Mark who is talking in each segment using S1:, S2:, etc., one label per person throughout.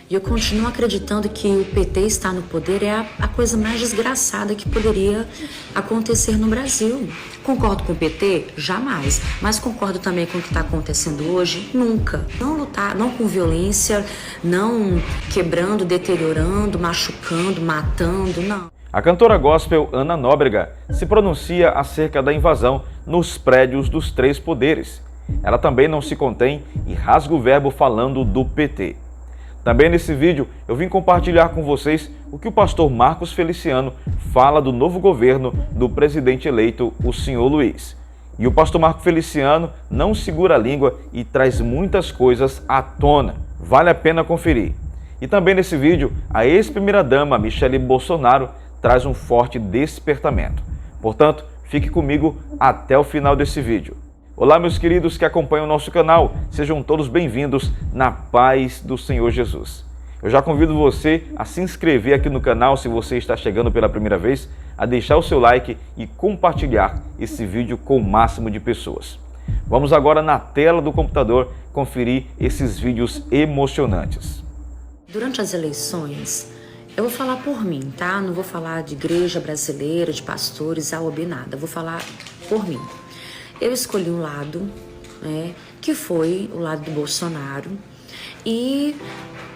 S1: E eu continuo acreditando que o PT estar no poder é a coisa mais desgraçada que poderia acontecer no Brasil. Concordo com o PT? Jamais. Mas concordo também com o que está acontecendo hoje? Nunca. Não lutar, não com violência, não quebrando, deteriorando, machucando, matando, não.
S2: A cantora gospel Ana Nóbrega se pronuncia acerca da invasão nos prédios dos três poderes. Ela também não se contém e rasga o verbo falando do PT. Também nesse vídeo eu vim compartilhar com vocês o que o pastor Marcos Feliciano fala do novo governo do presidente eleito, o senhor Luiz. E o pastor Marcos Feliciano não segura a língua e traz muitas coisas à tona. Vale a pena conferir. E também nesse vídeo, a ex-primeira-dama Michele Bolsonaro traz um forte despertamento. Portanto, fique comigo até o final desse vídeo. Olá, meus queridos que acompanham o nosso canal, sejam todos bem-vindos na paz do Senhor Jesus. Eu já convido você a se inscrever aqui no canal se você está chegando pela primeira vez, a deixar o seu like e compartilhar esse vídeo com o máximo de pessoas. Vamos agora na tela do computador conferir esses vídeos emocionantes.
S1: Durante as eleições, eu vou falar por mim, tá? Não vou falar de igreja brasileira, de pastores, A ou B, nada. Eu vou falar por mim. Eu escolhi um lado, né, que foi o lado do Bolsonaro, e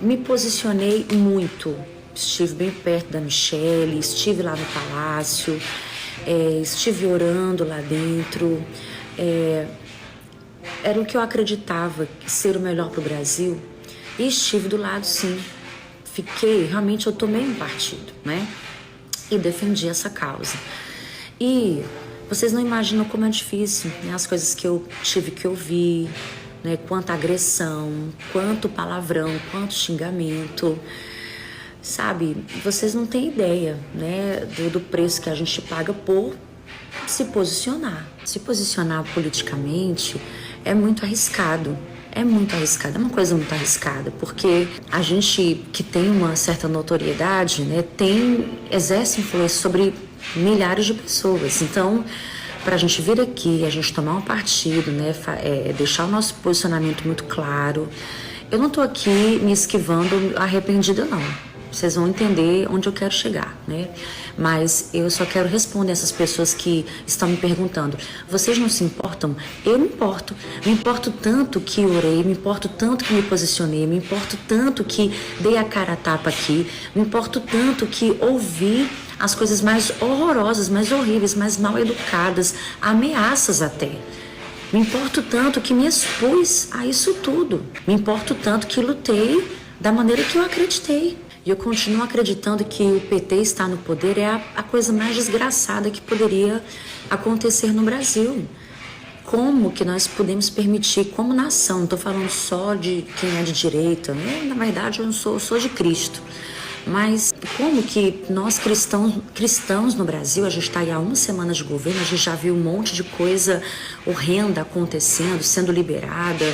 S1: me posicionei muito. Estive bem perto da Michele, estive lá no palácio, estive orando lá dentro. Era o que eu acreditava ser o melhor para o Brasil, e estive do lado, sim. Realmente eu tomei um partido, né, e defendi essa causa. E vocês não imaginam como é difícil, né? As coisas que eu tive que ouvir, né? Quanta agressão, quanto palavrão, quanto xingamento, sabe? Vocês não têm ideia, né? Do preço que a gente paga por se posicionar. Se posicionar politicamente é muito arriscado. É muito arriscado, é uma coisa muito arriscada, porque a gente que tem uma certa notoriedade, né, exerce influência sobre milhares de pessoas. Então, para a gente vir aqui, a gente tomar um partido, né, deixar o nosso posicionamento muito claro, eu não estou aqui me esquivando arrependida, não. Vocês vão entender onde eu quero chegar, né? Mas eu só quero responder essas pessoas que estão me perguntando: vocês não se importam? Eu me importo. Me importo tanto que orei, me importo tanto que me posicionei, me importo tanto que dei a cara a tapa aqui, me importo tanto que ouvi as coisas mais horrorosas, mais horríveis, mais mal educadas, ameaças até. Me importo tanto que me expus a isso tudo. Me importo tanto que lutei da maneira que eu acreditei. E eu continuo acreditando que o PT estar no poder é a coisa mais desgraçada que poderia acontecer no Brasil. Como que nós podemos permitir, como nação, não estou falando só de quem é de direita, né? Na verdade eu sou de Cristo, mas como que nós cristãos no Brasil, a gente está aí há uma semana de governo, a gente já viu um monte de coisa horrenda acontecendo, sendo liberada,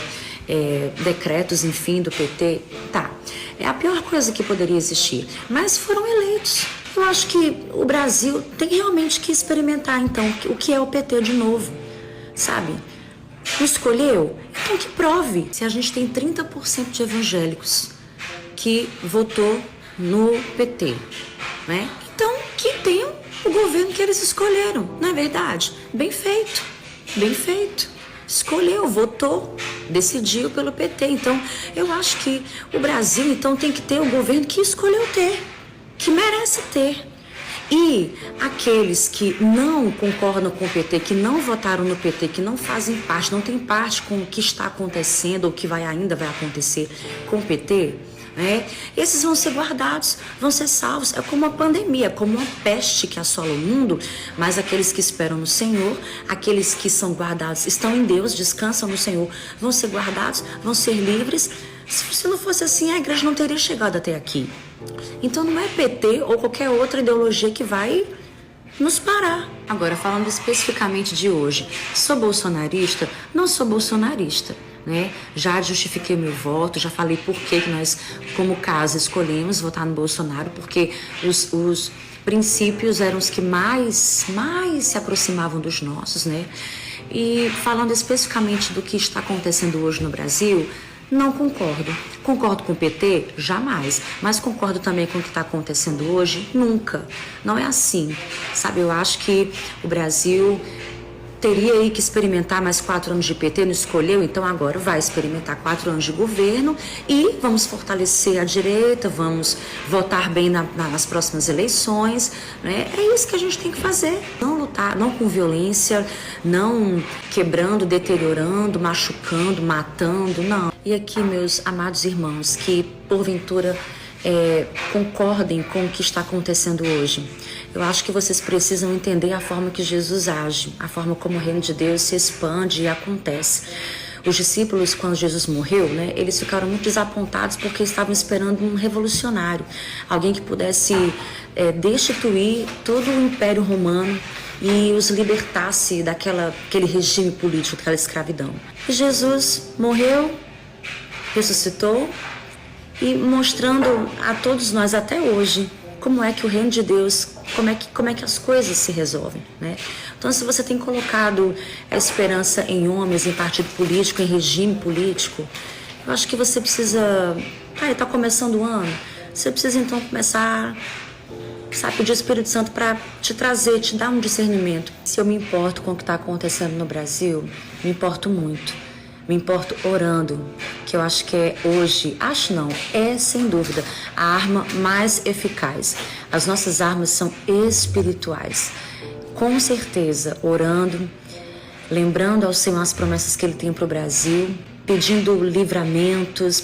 S1: decretos, enfim, do PT, tá. É a pior coisa que poderia existir, mas foram eleitos. Eu acho que o Brasil tem realmente que experimentar, então, o que é o PT de novo, sabe? Não escolheu? Então que prove. Se a gente tem 30% de evangélicos que votou no PT, né? Então que tenham o governo que eles escolheram, não é verdade? Bem feito, bem feito. Escolheu, votou, decidiu pelo PT. Então, eu acho que o Brasil, então, tem que ter o governo que escolheu ter, que merece ter. E aqueles que não concordam com o PT, que não votaram no PT, que não fazem parte, não têm parte com o que está acontecendo ou que ainda vai acontecer com o PT, né? Esses vão ser guardados, vão ser salvos. É como uma pandemia, como uma peste que assola o mundo, mas aqueles que esperam no Senhor, aqueles que são guardados, estão em Deus, descansam no Senhor, vão ser guardados, vão ser livres. Se não fosse assim, a igreja não teria chegado até aqui. Então não é PT ou qualquer outra ideologia que vai nos parar. Agora, falando especificamente de hoje, sou bolsonarista? Não sou bolsonarista, né? Já justifiquei meu voto, já falei por que nós, como casa, escolhemos votar no Bolsonaro, porque os princípios eram os que mais se aproximavam dos nossos, né? E falando especificamente do que está acontecendo hoje no Brasil, Não concordo. Concordo com o PT? Jamais. Mas concordo também com o que está acontecendo hoje? Nunca. Não é assim. Sabe, eu acho que o Brasil teria aí que experimentar mais 4 anos de PT, não escolheu, então agora vai experimentar 4 anos de governo e vamos fortalecer a direita, vamos votar bem nas próximas eleições, né? É isso que a gente tem que fazer. Não lutar, não com violência, não quebrando, deteriorando, machucando, matando, não. E aqui, meus amados irmãos, que porventura concordem com o que está acontecendo hoje. Eu acho que vocês precisam entender a forma que Jesus age, a forma como o reino de Deus se expande e acontece. Os discípulos, quando Jesus morreu, né, eles ficaram muito desapontados porque estavam esperando um revolucionário, alguém que pudesse destituir todo o Império Romano e os libertasse daquele regime político, daquela escravidão. E Jesus morreu, ressuscitou, e mostrando a todos nós até hoje como é que o reino de Deus, como é que as coisas se resolvem, né? Então, se você tem colocado a esperança em homens, em partido político, em regime político, eu acho que você precisa, está começando o ano, você precisa então começar, sabe, pedir o Espírito Santo para te trazer, te dar um discernimento. Se eu me importo com o que está acontecendo no Brasil, me importo muito. Me importo orando, que eu acho que é sem dúvida a arma mais eficaz. As nossas armas são espirituais. Com certeza, orando, lembrando ao Senhor as promessas que Ele tem para o Brasil, pedindo livramentos,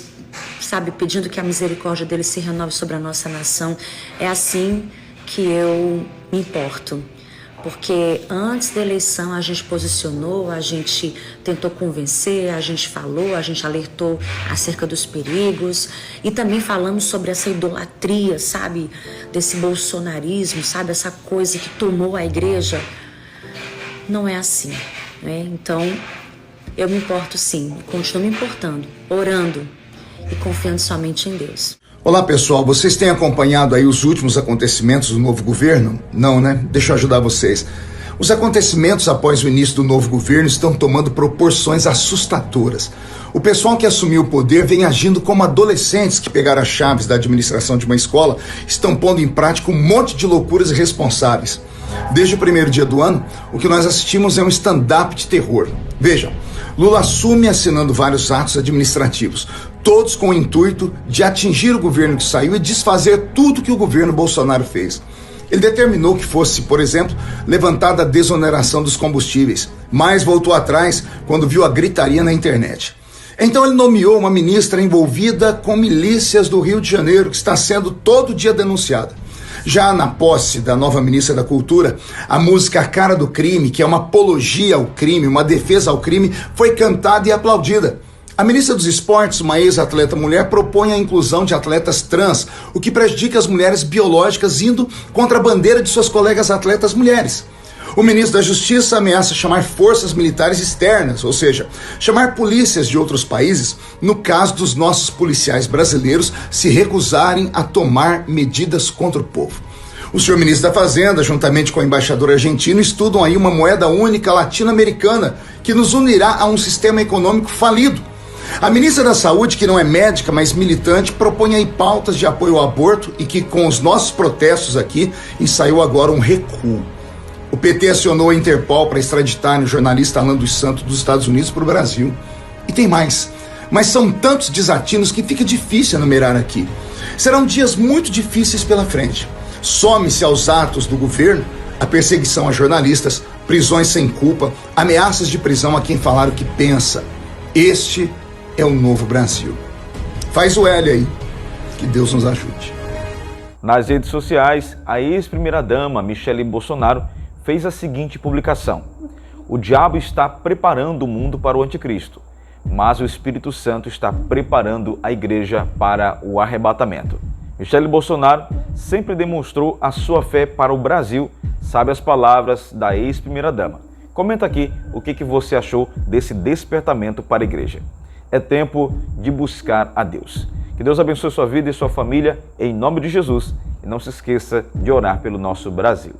S1: sabe, pedindo que a misericórdia dele se renove sobre a nossa nação. É assim que eu me importo. Porque antes da eleição a gente posicionou, a gente tentou convencer, a gente falou, a gente alertou acerca dos perigos e também falamos sobre essa idolatria, sabe? Desse bolsonarismo, sabe? Essa coisa que tomou a igreja. Não é assim, né? Então, eu me importo sim, continuo me importando, orando e confiando somente em Deus.
S3: Olá pessoal, vocês têm acompanhado aí os últimos acontecimentos do novo governo? Não, né? Deixa eu ajudar vocês. Os acontecimentos após o início do novo governo estão tomando proporções assustadoras. O pessoal que assumiu o poder vem agindo como adolescentes que pegaram as chaves da administração de uma escola, estão pondo em prática um monte de loucuras irresponsáveis. Desde o primeiro dia do ano, o que nós assistimos é um stand-up de terror. Vejam, Lula assume assinando vários atos administrativos, todos com o intuito de atingir o governo que saiu e desfazer tudo que o governo Bolsonaro fez. Ele determinou que fosse, por exemplo, levantada a desoneração dos combustíveis, mas voltou atrás quando viu a gritaria na internet. Então ele nomeou uma ministra envolvida com milícias do Rio de Janeiro, que está sendo todo dia denunciada. Já na posse da nova ministra da Cultura, a música A Cara do Crime, que é uma apologia ao crime, uma defesa ao crime, foi cantada e aplaudida. A ministra dos Esportes, uma ex-atleta mulher, propõe a inclusão de atletas trans, o que prejudica as mulheres biológicas, indo contra a bandeira de suas colegas atletas mulheres. O ministro da Justiça ameaça chamar forças militares externas, ou seja, chamar polícias de outros países, no caso dos nossos policiais brasileiros se recusarem a tomar medidas contra o povo. O senhor ministro da Fazenda, juntamente com o embaixador argentino, estudam aí uma moeda única latino-americana que nos unirá a um sistema econômico falido. A ministra da Saúde, que não é médica, mas militante, propõe aí pautas de apoio ao aborto e que, com os nossos protestos aqui, ensaiou agora um recuo. O PT acionou a Interpol para extraditar o jornalista Alan dos Santos dos Estados Unidos para o Brasil. E tem mais. Mas são tantos desatinos que fica difícil enumerar aqui. Serão dias muito difíceis pela frente. Some-se aos atos do governo a perseguição a jornalistas, prisões sem culpa, ameaças de prisão a quem falar o que pensa. Este é o novo Brasil. Faz o L aí. Que Deus nos ajude.
S2: Nas redes sociais, a ex-primeira-dama Michele Bolsonaro fez a seguinte publicação: o diabo está preparando o mundo para o anticristo, mas o Espírito Santo está preparando a igreja para o arrebatamento. Michele Bolsonaro sempre demonstrou a sua fé para o Brasil, sabe as palavras da ex-primeira-dama. Comenta aqui o que você achou desse despertamento para a igreja. É tempo de buscar a Deus. Que Deus abençoe sua vida e sua família, em nome de Jesus. E não se esqueça de orar pelo nosso Brasil.